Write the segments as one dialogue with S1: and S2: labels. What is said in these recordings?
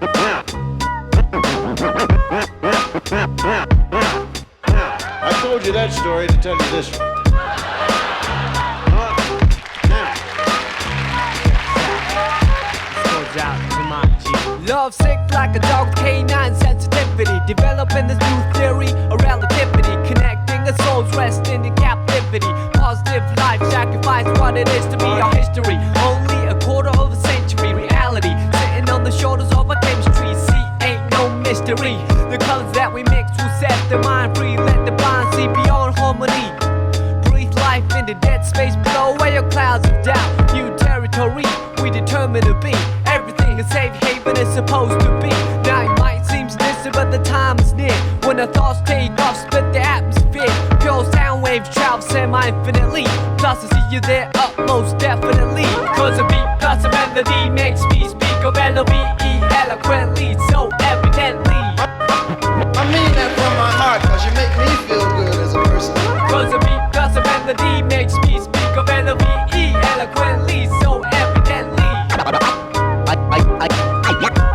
S1: I told you that story to tell you this one.
S2: Love sick like a dog with canine sensitivity, developing this new theory of relativity, connecting the souls resting in captivity. Positive life sacrifice what it is to be our history. Only a quarter of a century reality, sitting on the shoulders of our chemistry. See, ain't no mystery. The colors that we mix will set the mind free. Let the blind see beyond harmony. Breathe life into dead space, blow away your clouds of doubt. New territory we determine to be. Everything a safe haven is supposed to be. Now it might seem distant, but the time is near when the thoughts take off, split the atmosphere. Pure sound waves travel semi-infinitely. Plus I see you there up most definitely. Cause a beat plus a melody makes me speak of L-O-V-E eloquently, so evidently.
S3: I mean that from my heart, cause you make me feel good as a person.
S2: Cause a beat plus a melody makes me speak of L-O-V-E eloquently, so evidently.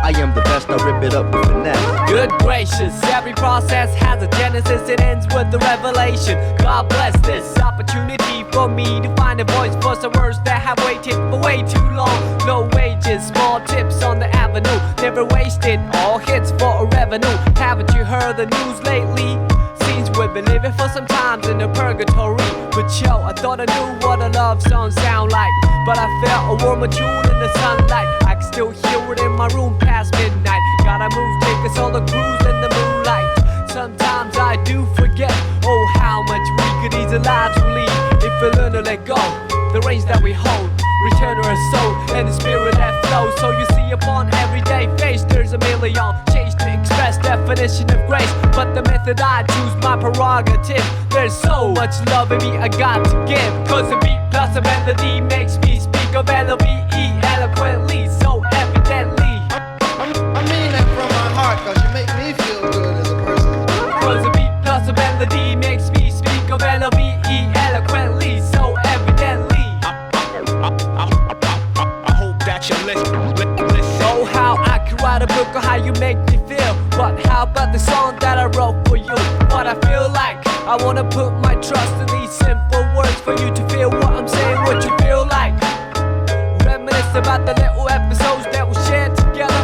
S4: I am the best, I rip it up with finesse.
S2: Good gracious, every process has a genesis, it ends with the revelation. God bless this opportunity for me to find a voice for some words that have waited for way too long. No wages, small tips on the avenue, never wasted, all hits for a revenue. Haven't you heard the news lately? Seems we've been living for some times in a purgatory. But yo, I thought I knew what a love song sound like, but I felt a warmer tune in the sunlight. I can still hear it in my room past midnight. Gotta move, take us all a cruise in the moonlight. Sometimes I do forget, oh how much we could ease alive to leave if we learn to let go. The reins that we hold, return to our soul and the spirit that flows. So you see upon everyday face there's a million change to express definition of grace, but the method I choose my prerogative. There's so much love in me I got to give. Cause a beat plus a melody makes me speak of L-O-V-E eloquently, so evidently.
S3: I mean that from my heart, cause you make me feel good as a person.
S2: Cause a beat plus a melody makes me speak of L-O-V-E eloquently, so evidently.
S5: I hope that you listen.
S2: Oh, how I could write a book on how you make me feel. But how about the song that I wrote for you? What I feel like, I wanna put my trust in these simple words for you to feel what I'm saying, what you feel like. Reminisce about the little episodes that we shared together.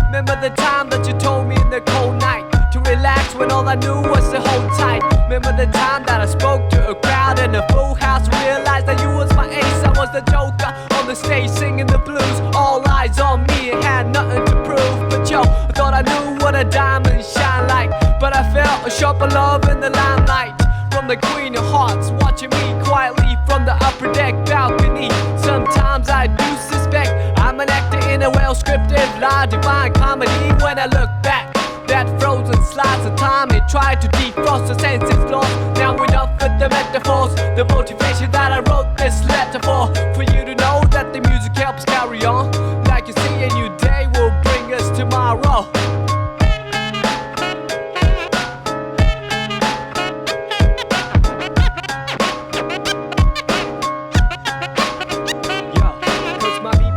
S2: Remember the time that you told me in the cold night to relax when all I knew was to hold tight. Remember the time that I spoke to a crowd in a full house, realized that you was my ace, I was the joker on the stage singing the blues. All eyes on me and had nothing to prove. But yo, I thought I knew what a diamond shine like, but I felt a sharper love in the limelight from the Queen of Hearts, watching me quietly from the upper deck balcony. Sometimes I do suspect I'm an actor in a well-scripted live divine comedy. When I look back, that frozen slice of time, it tried to defrost the senses lost. Now enough with the metaphors, the motivation that I wrote this letter for you to know that the music helps carry on. Like you see, a new day will bring us tomorrow.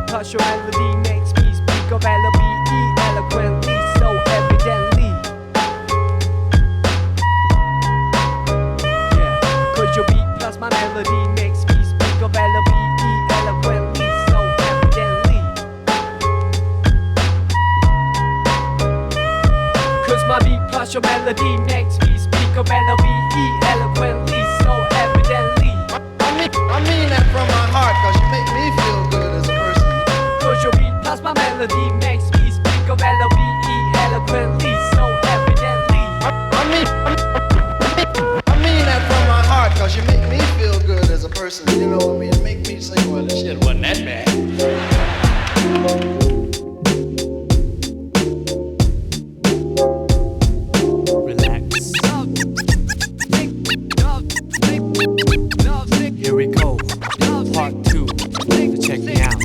S2: Plus your melody makes me speak of L-O-V-E eloquently, so evidently. Yeah, cause your beat plus my melody makes me speak of L-O-V-E eloquently, so evidently. Cause my beat plus your melody makes me speak of L-O-V-E eloquently, so evidently.
S3: I mean that from my heart, cause you make me feel good as a person.
S2: Cause your beat plus my melody makes me speak of L-O-V-E eloquently, so evidently.
S3: I mean that from my heart, cause you make me feel good as a person. You know what I mean? Make me sing, well, this shit wasn't that bad.
S2: Here we go, part 2, check me out.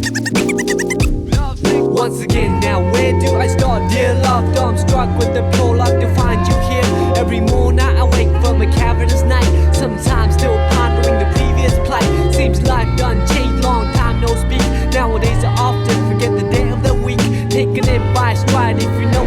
S2: Once again, now where do I start? Dear love, I'm struck with the prologue to find you here. Every morning I wake from a cavernous night, sometimes still pondering the previous plight. Seems life done changed, long time no speak. Nowadays I often forget the day of the week, taking it by stride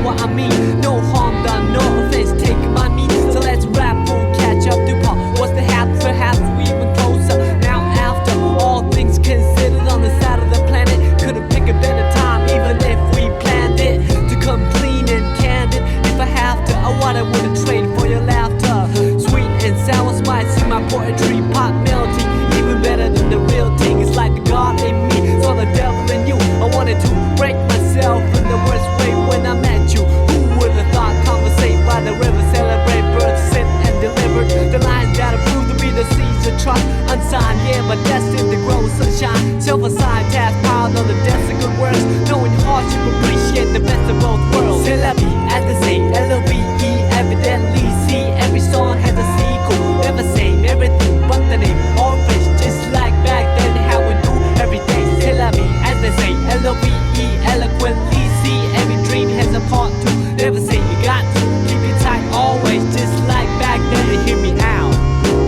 S2: what I mean. No harm done, no offense taken by me. So let's rap, we'll catch up to Paul. What's the hat? Perhaps we even closer. Now after all things considered on the side of the planet, couldn't pick a better time even if we planned it. To come clean and candid, if I have to, I wouldn't trade for your laughter. Sweet and sour spice in my poetry, pop melody, even better than the real thing. It's like the God in me, saw the devil in you. I wanted to break myself in the worst way when I met you. Who would have thought conversate by the river, celebrate birds, sent and delivered. The lines gotta prove to be the seeds of trust. Unsigned, yeah, but destined to grow sunshine. Self-assigned, task piled on the desk of good words. Knowing hardship, appreciate the best of both worlds. C'est la vie, as they say, L-O-V-E, evidently see every song has a sequel. Never same, everything but the name. All fresh, just like back then, how we do every day. C'est la vie, as they say, L-O-V-E, eloquently see every dream has a part two. Never say you got to keep it tight always, just like back then. To hear me out.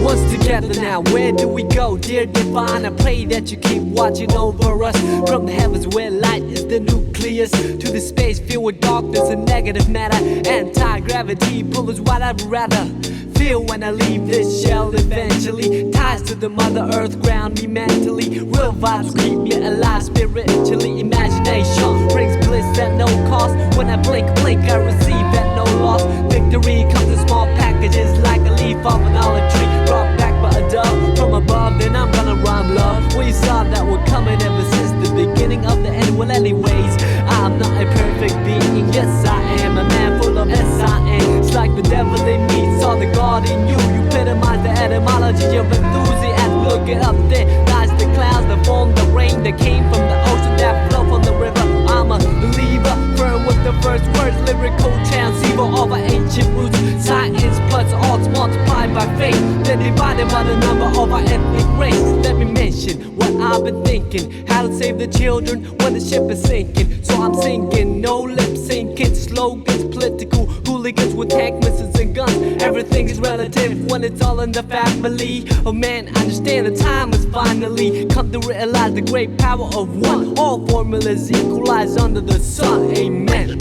S2: Once together now, where do we go? Dear divine, I pray that you keep watching over us. From the heavens where light is the nucleus, to the space filled with darkness and negative matter. Anti-gravity pull us what I'd rather feel when I leave this shell eventually. Ties to the mother earth ground me mentally. Real vibes keep me alive spiritually. Imagination brings bliss at no cost. When I blink, I receive at no loss. Victory comes in small packages like a leaf off an olive tree. Brought back by a dove from above, then I'm gonna rhyme love. We saw that we're coming ever since the beginning of the end. Well anyways, I'm not a perfect being. Yes I am a man full of S-I-N. It's like the devil in me, saw the God in you. You epitomize the etymology of enthusiasm. Look it up, there lies the clouds that form the rain that came from the ocean that flow from the river. I'm a believer, firm with the first words, lyrical transceiver of our ancient roots. Science plus odds multiplied by faith, then divided by the number of our ethnic race. Let me mention what I've been thinking, how to save the children when the ship is sinking. So I'm singing, no lip syncing, slogans, political hooligans with tank missiles and guns. Everything is relative when it's all in the family. Oh man, I understand the time has finally come to realize the great power of one. All formulas equalize under the sun. Amen.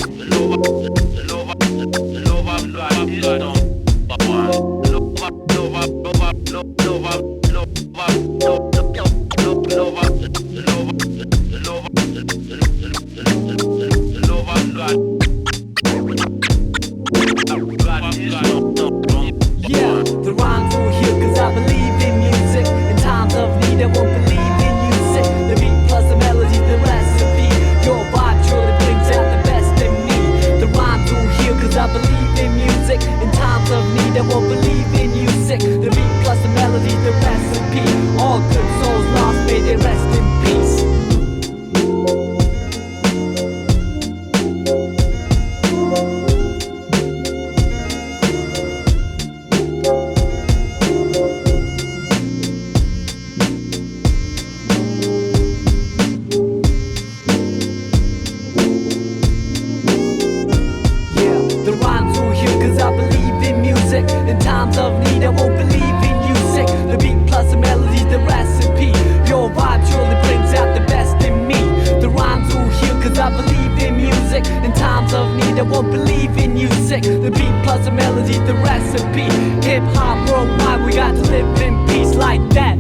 S2: Yeah, the rhymes will heal cause I believe in music. In times of need I won't believe in music. The beat plus the melody, the recipe. Your vibe truly brings out the best in me. The rhymes will heal cause I believe in music. In times of need I won't believe in music. The beat plus the melody, the recipe. All good souls lost, may they rest in peace. The rhymes will heal cause I believe in music. In times of need I won't believe in music. The beat plus the melody, the recipe. Your vibe truly brings out the best in me. The rhymes will heal cause I believe in music. In times of need I won't believe in music. The beat plus the melody, the recipe. Hip hop worldwide, we got to live in peace like that.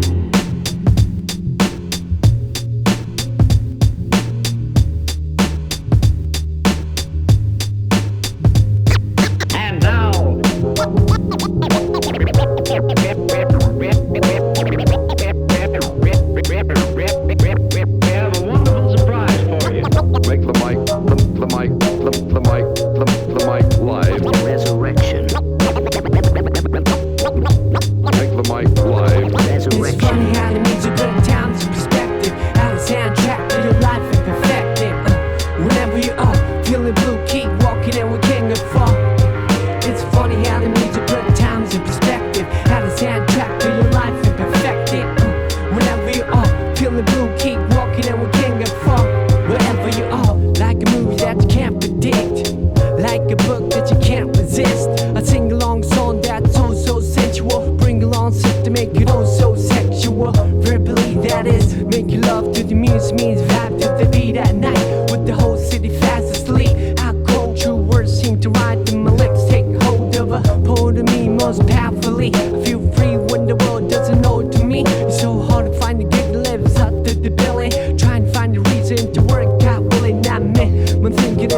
S2: Means vibe to the beat at night with the whole city fast asleep. I go through words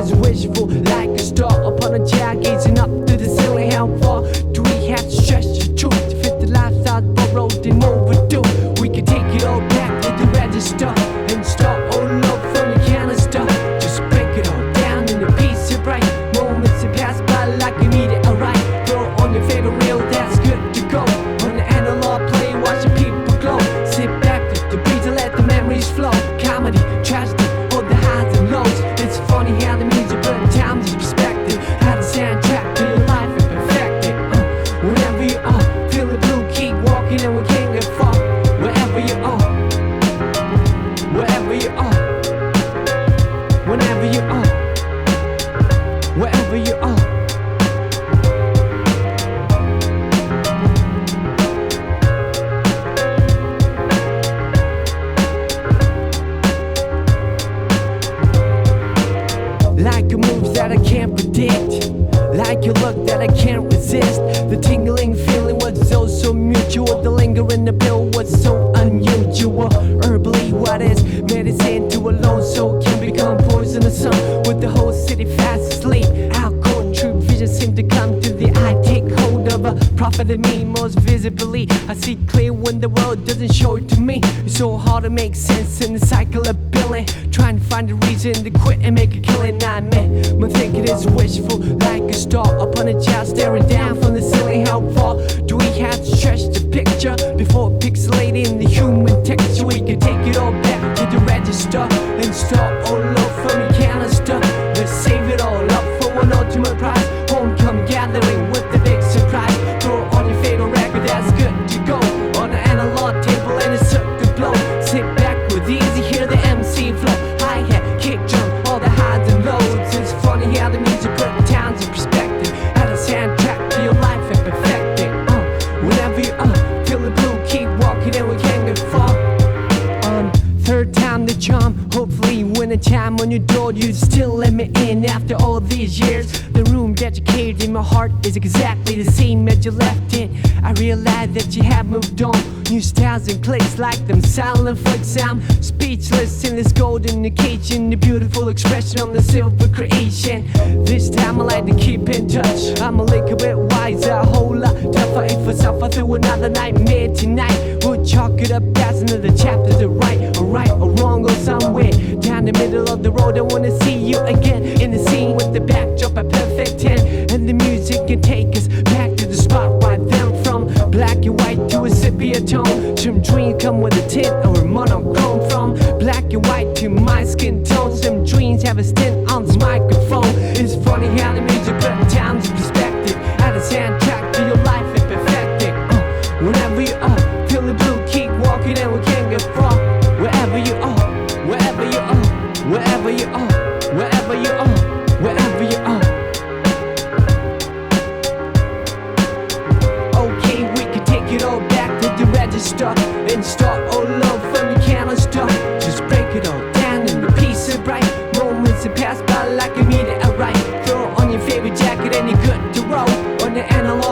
S2: is wishful, like a star upon a chair, gazing up to the ceiling. How far do we have to stretch the truth to fit the lifestyle borrowed and overdue? We can take it all back to the register and start all over from the canister. Just break it all down in a piece of bright moments that pass by like you need it. Alright, throw on your favorite reel, that's good to go. On the analog play, watching people glow. Sit back, let the breeze and let the memories flow. Comedy, tragedy, all the highs and lows. It's funny how the music but times is perspective. How the soundtrack to your life and perfect it. Whenever you are, feel the blue, keep walking and we can't get far. Wherever you are, wherever you are, whenever you are, wherever you are. Like a move that I can't predict, like a look that I can't resist. The tingling feeling was so mutual. The lingering appeal was so unusual. Herbally, what is medicine to a lone soul can become poisonous. With the whole city fast asleep. How cold true vision seem to come to the eye. Take hold of a prophet of me most visibly. I see clear when the world doesn't show it to me. It's so hard to make sense in the cycle of billing. Trying to find a reason to quit and make a killing. I admit, my thinking is wishful, like a star upon a child staring down from the ceiling. How far do we have to stretch the picture before pixelating the human texture? We can take it all back to the register and start all over from the canister. Let's save it all up for one ultimate prize. Homecoming gathering with the big surprise. Throw on your favorite record, that's good to go. On the analog table and a circuit blow. Sit back with easy, hear the MC flow. Hi-hat, kick drum, all the highs and lows. It's funny how the music put towns in perspective. How the soundtrack to your life and perfect it. Whenever you feel the blue, keep walking and we can't get far. Third time the charm, hopefully when a time on your door you still let me in after all these years. The room that you caved in my heart is exactly the same as you left it. I realize that you have moved on. New styles and clicks like them silent flicks. I'm speechless in this golden occasion. The beautiful expression on the silver creation. This time I like to keep in touch. I'm a little bit wiser, a whole lot tougher. If I suffer through another nightmare tonight, we'll chalk it up as another chapter to write. Or right or wrong or somewhere down the middle of the road. I wanna see you again in the scene with the backdrop a perfect 10. And the music can take us back to the spot right then. From black and white to a sepia tone. Some dreams come with a tint or monochrome. From black and white to my skin tone. Some dreams have a stint on this microphone. It's funny how the music put times in perspective. How the soundtrack to your life and perfect it. Whenever you are, feel the blue, keep walking and we can't get far. Wherever you are, wherever you are, wherever you are, wherever you are, wherever you are. Okay, we can take it all back to the register and start all over from the canister. Just break it all down in a piece of bright moments that pass by like a meter. Alright, throw on your favorite jacket and you're good to roll. On the analog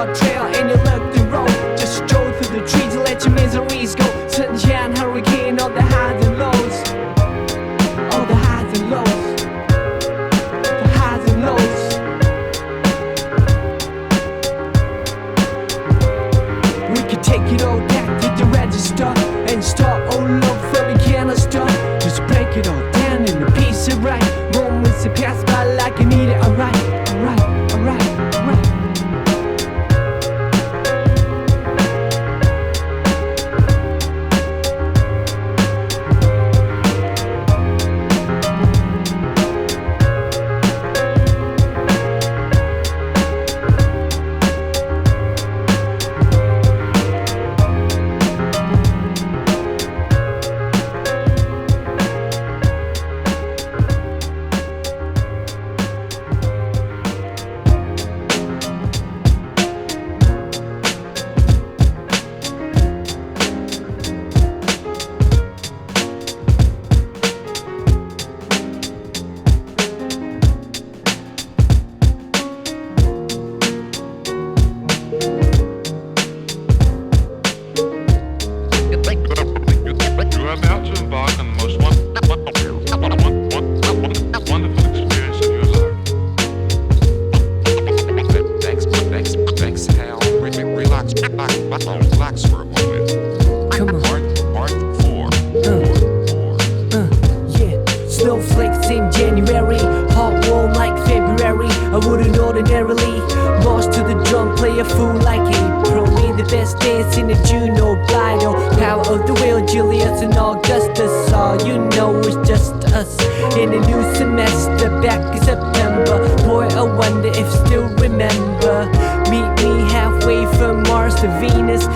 S2: I wouldn't ordinarily march to the drum, play a fool like April. Made the best dance in the Juno bridal. Power of the will, Julius and Augustus. All you know is just us in a new semester back in September. Boy, I wonder if still remember. Meet me halfway from Mars to Venus.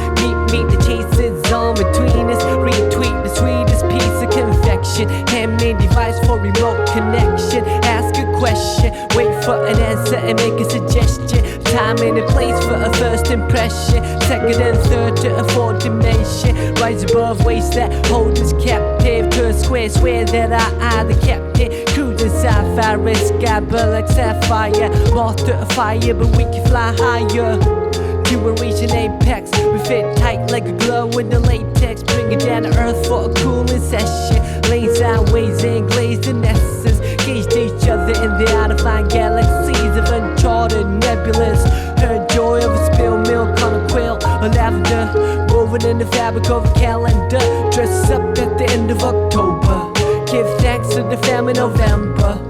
S2: Meet the chases on between us. Retweet the sweetest piece of confection. Handmade device for remote connection. Ask a question, wait for an answer and make a suggestion. Time and a place for a first impression. Second and third to a fourth dimension. Rise above ways that hold us captive to a square. Swear that I the captain. Cruising sapphire, sky burn like sapphire. Moth to a fire, but we can fly higher. To a reaching apex, we fit tight like a glove with the latex. Bring it down to earth for a cooling session. Lane sideways and glazed in essence. Gauged each other in the out-of-line galaxies of uncharted nebulas. Heard joy of a spilled milk on a quill or lavender, woven in the fabric of a calendar. Dress up at the end of October. Give thanks to the famine November.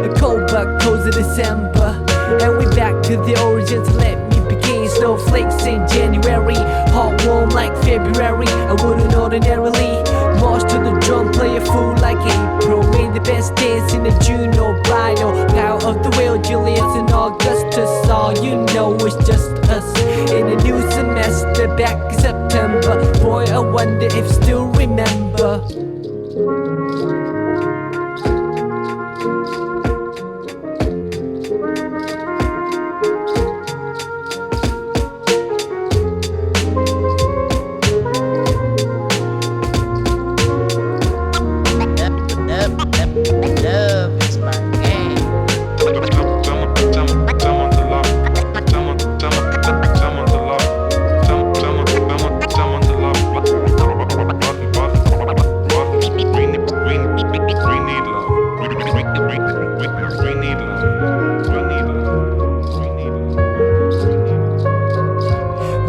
S2: A cold but cozy December. And we back to the origins. Let me begin. Snowflakes in January, hot warm like February. I wouldn't ordinarily march to the drum, play a fool like April. Made the best dance in the Juno bridal. Power of the will, Julius and Augustus. All you know is just us in a new semester back in September. Boy, I wonder if still remember.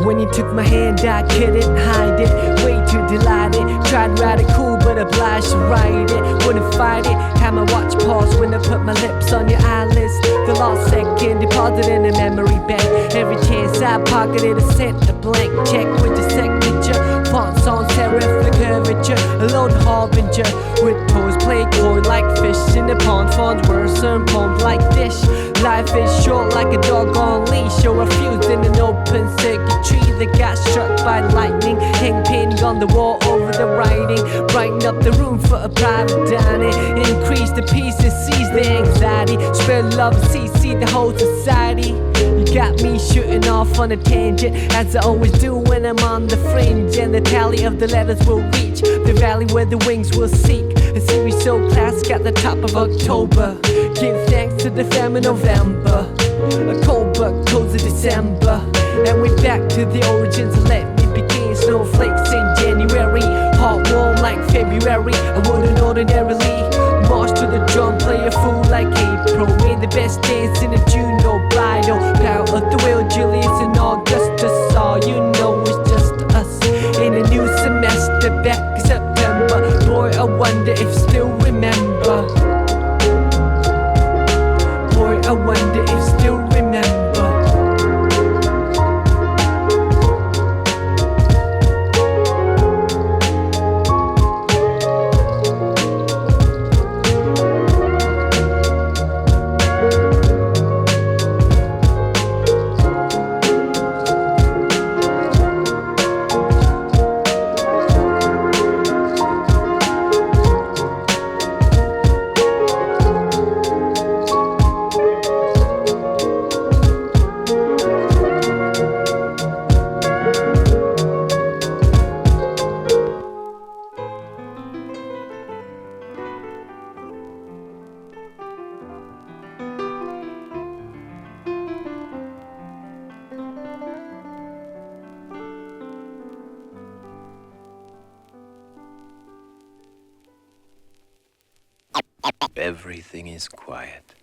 S2: When you took my hand, I couldn't hide it. Way too delighted. Tried to ride it cool, but obliged to ride it. Wouldn't fight it. Had my watch pause when I put my lips on your eyelids. The lost second deposited in a memory bank. Every chance I pocketed, I sent a blank check with your signature. Fonts on serif, the curvature. A lone harbinger with toes play coy like fish in the pond. Fonts worse and poems like dish. Life is short like a dog on leash. Or a fuse in an open circuitry that got struck by lightning. Hang painting on the wall over the writing. Brighten up the room for a private dining. Increase the pieces, seize the anxiety. Spread love and see the whole society. You got me shooting off on a tangent, as I always do when I'm on the fringe. And the tally of the letters will reach the valley where the wings will seek. A series so classic at the top of October. Give thanks to the famine November. A cold but cozy December. And we back to the origins. Let me begin. Snowflakes in January, hot warm like February. I wouldn't ordinarily march to the drum, play a fool like April. Made the best dance in a Juno bridal. Power of the will, Julius and Augustus. All you know is just us in a new semester back in September. Boy, I wonder if still remember. Boy, I wonder if still remember.
S6: Everything is quiet.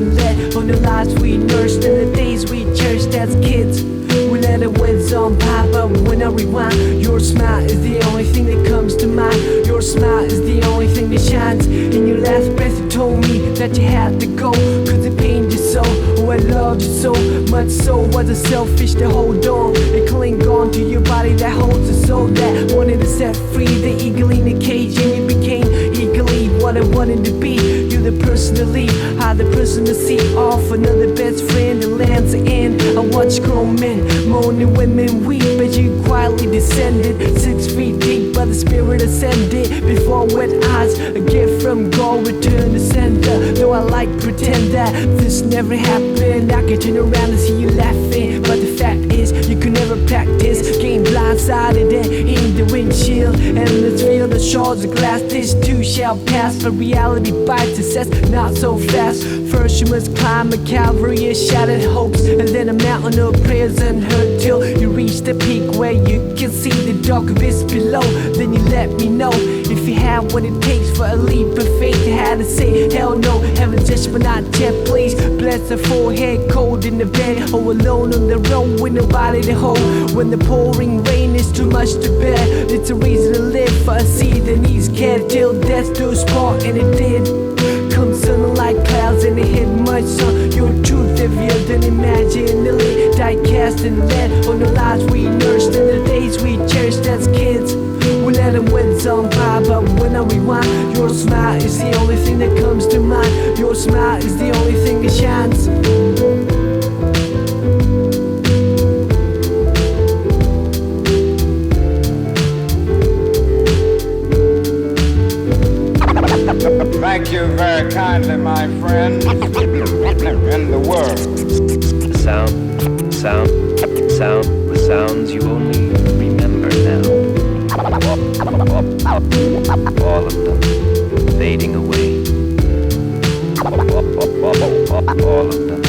S2: and let on the lives we nursed and the days we cherished as kids. We let the winds on by, but when I rewind, your smile is the only thing that comes to mind. Your smile is the only thing that shines. In your last breath you told me that you had to go, cause it pained you so. Oh, I loved you so much, so was it selfish to hold on and cling on to your body that holds a soul that wanted to set free the eagle in the cage, and you became eagerly what I wanted to be. You're the person to leave, I'm the person to see off another best friend that lands the end. I watch grown men moan and women weep as you quietly descended 6 feet deep, but the spirit ascended before wet eyes. A gift from God returned to sender. Though I like pretend that this never happened, I could turn around and see you laughing, but the fact is you could never practice. Getting blindsided and in the windshield, and let's feel the shards of glass. This too shall pass, but reality bites success not so fast. First you must climb a Calvary of shattered hopes, and then a mountain of prayers unheard, till you reach the peak where you can see the dark abyss below. Then you let me know if you have what it takes for a leap of faith. You had to say hell no, heaven just but not yet, please. Bless the forehead, cold in the bed, or alone on the road with nobody to hold. When the pouring rain is too much to bear, it's a reason to live for a seed that needs care till death do us part, and it did. Come sun like clouds and it hit much sun. Your truth heavier than imaginally die-cast and lead on the lives we nursed and the days we cherished as kids. We let them winds on by, but when I rewind, your smile is the only thing that comes to mind. Your smile is the only thing that shines.
S1: Thank you very kindly, my friend. In the world.
S4: The sounds you only remember now. All of them fading away. All of them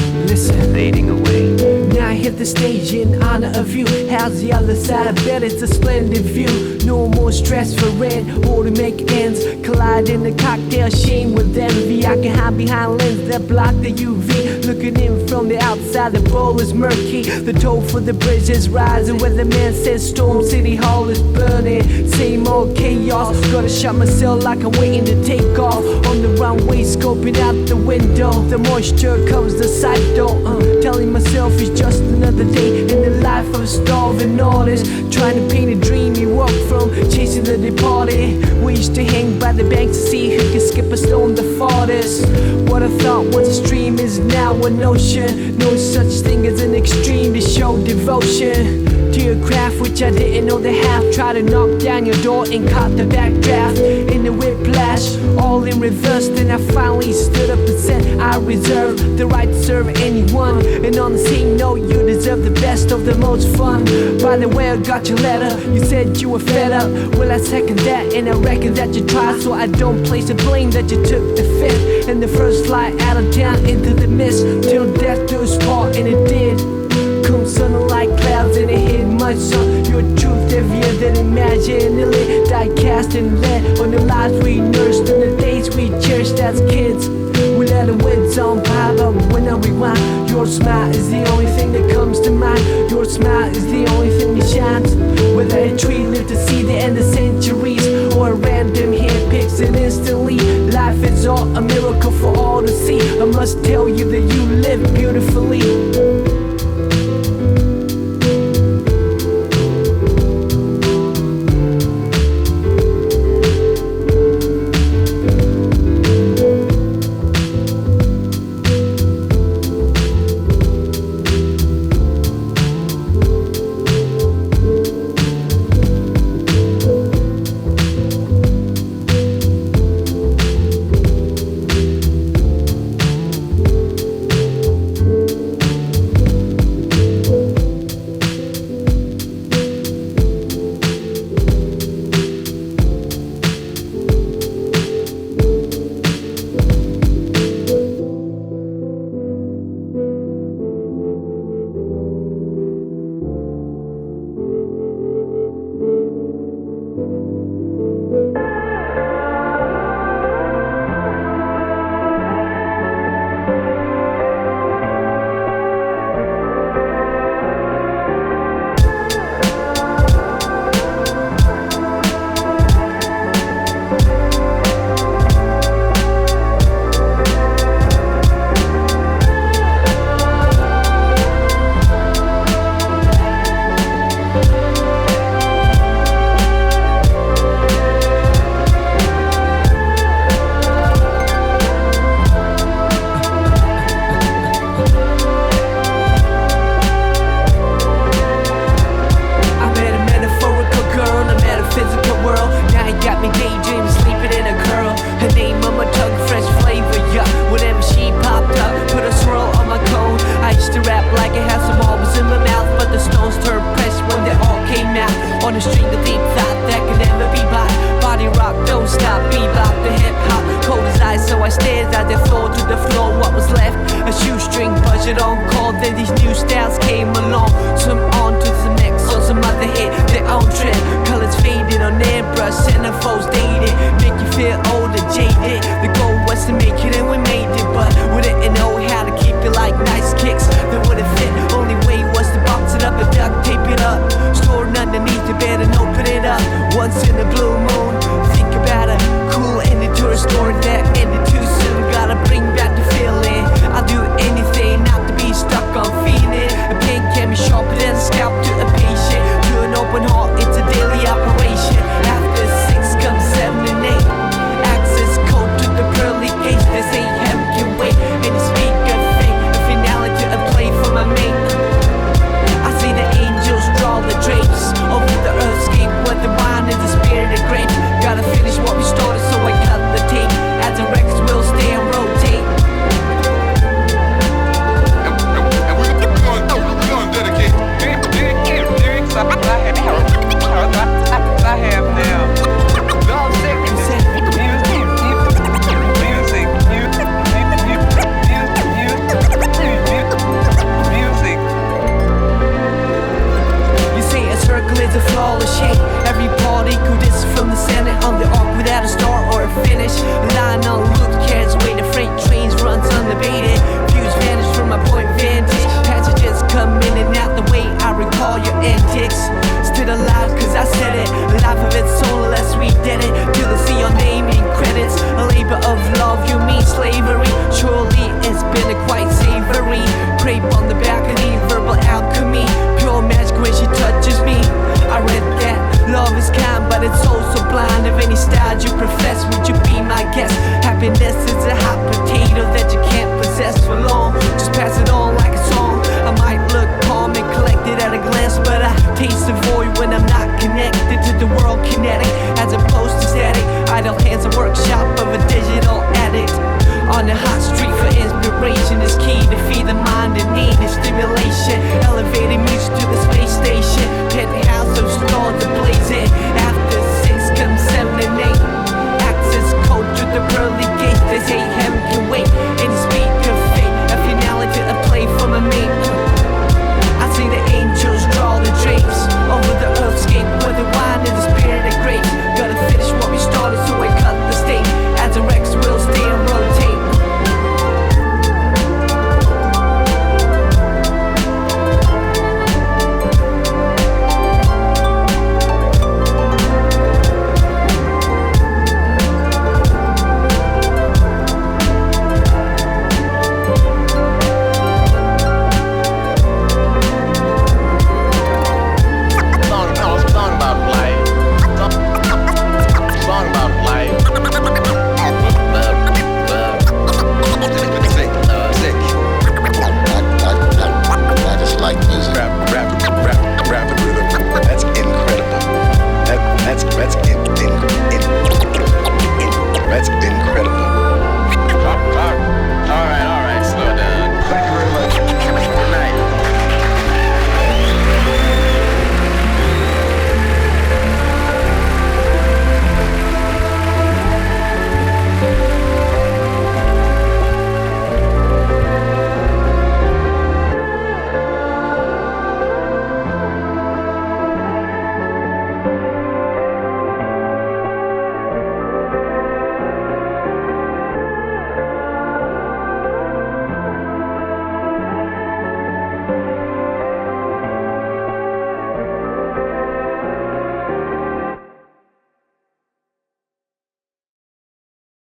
S4: fading away.
S2: Now I hit the stage in honor of you. How's the other side? I bet it's a splendid view. No more stress for rent or to make ends. Collide in the cocktail sheen with envy. I can hide behind lens that block the UV. Looking in from the outside, the bowl is murky. The toll for the bridge is rising. Where the man says Storm City Hall is burning. Same old chaos. Gotta shut myself like I'm waiting to take off. On the runway, scoping out the window. The moisture covers the sight though. Telling myself it's just another day in the life of a starving artist. Trying to paint a dream you walk from, chasing the departed. We used to hang by the bank to see who could skip a stone the farthest. What I thought was a stream is now an ocean. No such thing as an extreme to show devotion to your craft, which I didn't know the half. Try to knock down your door and caught the backdraft. In the whiplash, all in reverse. Then I finally stood up and said I reserve the right to serve anyone. And on the same note, you deserve the best of the most fun. By the way, I got your letter. You said you were fed up. Well, I second that, and I reckon that you tried, so I don't place the blame that you took the fifth and the first flight out of town into the mist till death do us part, and it did. Come sun like clouds and it hit much sun. Your truth heavier than imaginally die-cast and lead on the lives we nursed and the days we cherished as kids. We let the winds on by, but when I rewind, your smile is the only thing that comes to mind. Your smile is the only thing that shines. Whether a tree lived to see the end of centuries, or a random hit picks it instantly, life is all a miracle for all to see. I must tell you that you live beautifully.